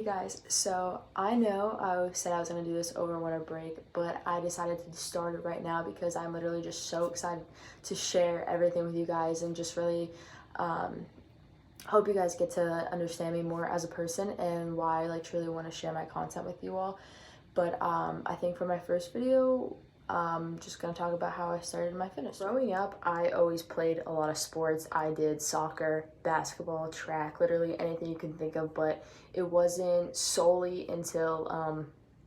Hey guys, so I know I said I was going to do this over winter break, but I decided to start it right now because I'm literally just so excited to share everything with you guys and just really um, hope you guys get to understand me more as a person and why I truly want to share my content with you all. But I think for my first video, I'm just gonna talk about how I started my fitness. Growing up, I always played a lot of sports. I did soccer, basketball, track, literally anything you can think of. But it wasn't solely until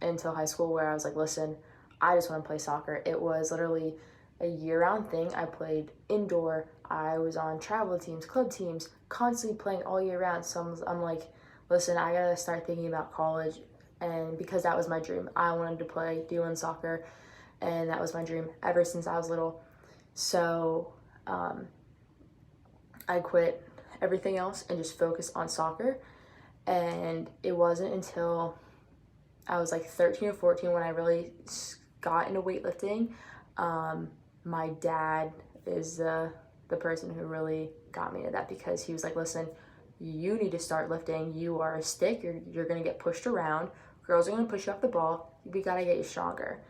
high school where I was like, listen, I just want to play soccer. It was literally a year-round thing. I played indoor. I was on travel teams, club teams, constantly playing all year round. So I'm like, listen, I gotta start thinking about college, and because that was my dream, I wanted to play D1 soccer, and that was my dream ever since I was little. So I quit everything else and just focused on soccer. And it wasn't until I was like 13 or 14 when I really got into weightlifting. My dad is the person who really got me into that because he was like, listen, you need to start lifting. You are a stick. You're going to get pushed around. Girls are going to push you off the ball. We got to get you stronger.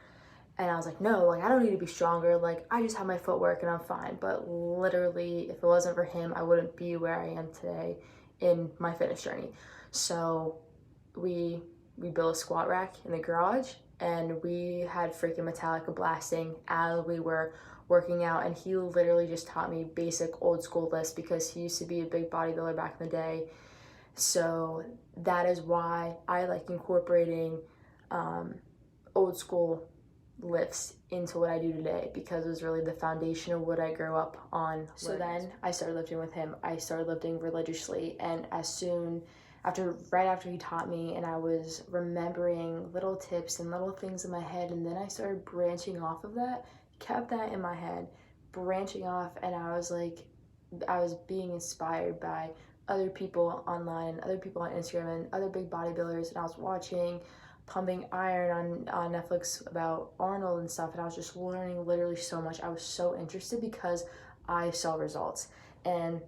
And I was like, no, I don't need to be stronger. I just have my footwork and I'm fine. But literally, if it wasn't for him, I wouldn't be where I am today in my fitness journey. So we built a squat rack in the garage, and we had freaking Metallica blasting as we were working out. And he literally just taught me basic old school lifts because he used to be a big bodybuilder back in the day. So that is why I like incorporating old school lifts into what I do today, because it was really the foundation of what I grew up on. So then I started lifting with him. I started lifting religiously, and right after he taught me, and I was remembering little tips and little things in my head, and then I started branching off of that, kept that in my head, branching off, and I was being inspired by other people online, other people on Instagram, and other big bodybuilders, and I was watching Pumping Iron on Netflix about Arnold and stuff, and I was just learning literally so much. I was so interested because I saw results. And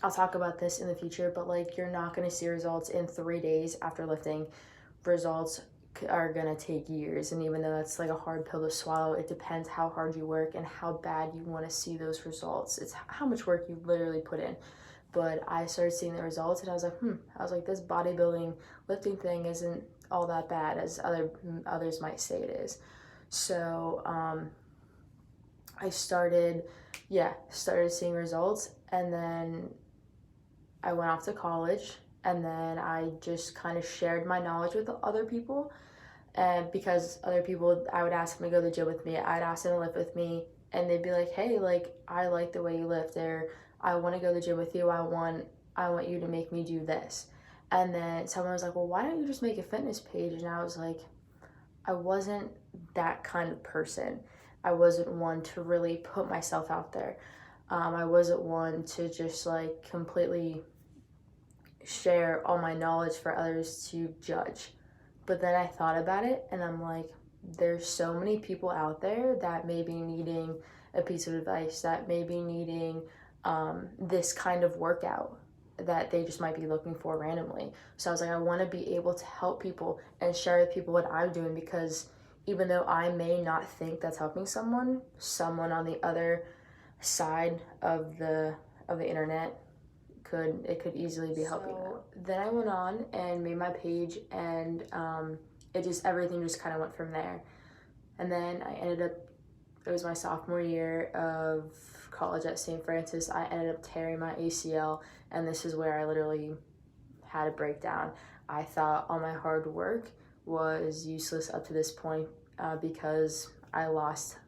I'll talk about this in the future, but you're not going to see results in 3 days after lifting. Results are going to take years, and even though that's a hard pill to swallow, it depends how hard you work and how bad you want to see those results. It's how much work you literally put in. But I started seeing the results, and I was like, this bodybuilding lifting thing isn't all that bad as others might say it is. So I started seeing results, and then I went off to college, and then I just kind of shared my knowledge with other people. And because other people, I would ask them to go to the gym with me, I'd ask them to lift with me, and they'd be like, hey, I like the way you lift, or I want to go to the gym with you. I want you to make me do this. And then someone was like, well, why don't you just make a fitness page? And I was like, I wasn't that kind of person. I wasn't one to really put myself out there. I wasn't one to just completely share all my knowledge for others to judge. But then I thought about it, and I'm like, there's so many people out there that may be needing a piece of advice, that may be needing this kind of workout that they just might be looking for randomly. So I was like, I want to be able to help people and share with people what I'm doing, because even though I may not think that's helping someone on the other side of the internet could easily be helping them. Then I went on and made my page, and everything just kind of went from there. And then it was my sophomore year of college at St. Francis. I ended up tearing my ACL, and this is where I literally had a breakdown. I thought all my hard work was useless up to this point because I lost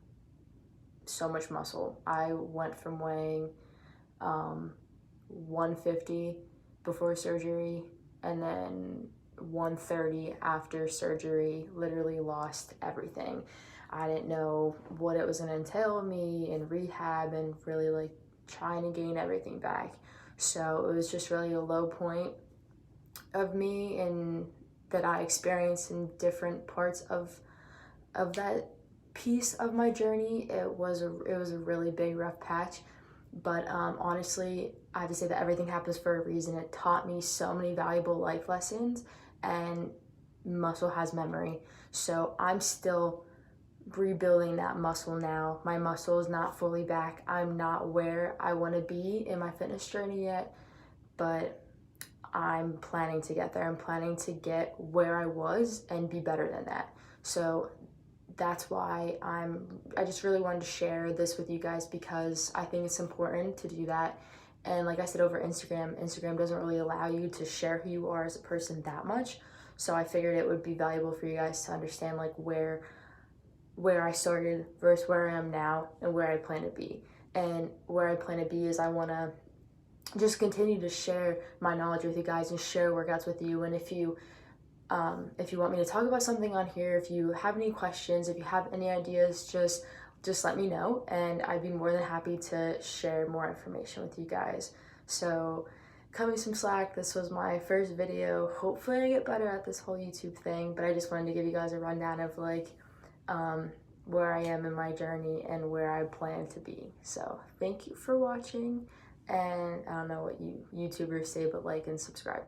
so much muscle. I went from weighing 150 before surgery, and then 130 after surgery. Literally lost everything. I didn't know what it was going to entail me in rehab and really trying to gain everything back. So it was just really a low point of me, and that I experienced in different parts of that piece of my journey. It was a really big rough patch. But honestly, I have to say that everything happens for a reason. It taught me so many valuable life lessons and muscle has memory. So I'm still rebuilding that muscle now. My muscle is not fully back. I'm not where I want to be in my fitness journey yet, but I'm planning to get there. I'm planning to get where I was and be better than that. So that's why I just really wanted to share this with you guys, because I think it's important to do that. And like I said, over Instagram doesn't really allow you to share who you are as a person that much. So I figured it would be valuable for you guys to understand like where I started versus where I am now and where I plan to be. And where I plan to be is I want to just continue to share my knowledge with you guys and share workouts with you. And if you want me to talk about something on here, if you have any questions, if you have any ideas, just let me know, and I'd be more than happy to share more information with you guys. So cut me some slack. This was my first video. Hopefully I get better at this whole YouTube thing, but I just wanted to give you guys a rundown of like where I am in my journey and where I plan to be. So thank you for watching, and I don't know what you YouTubers say, but like and subscribe.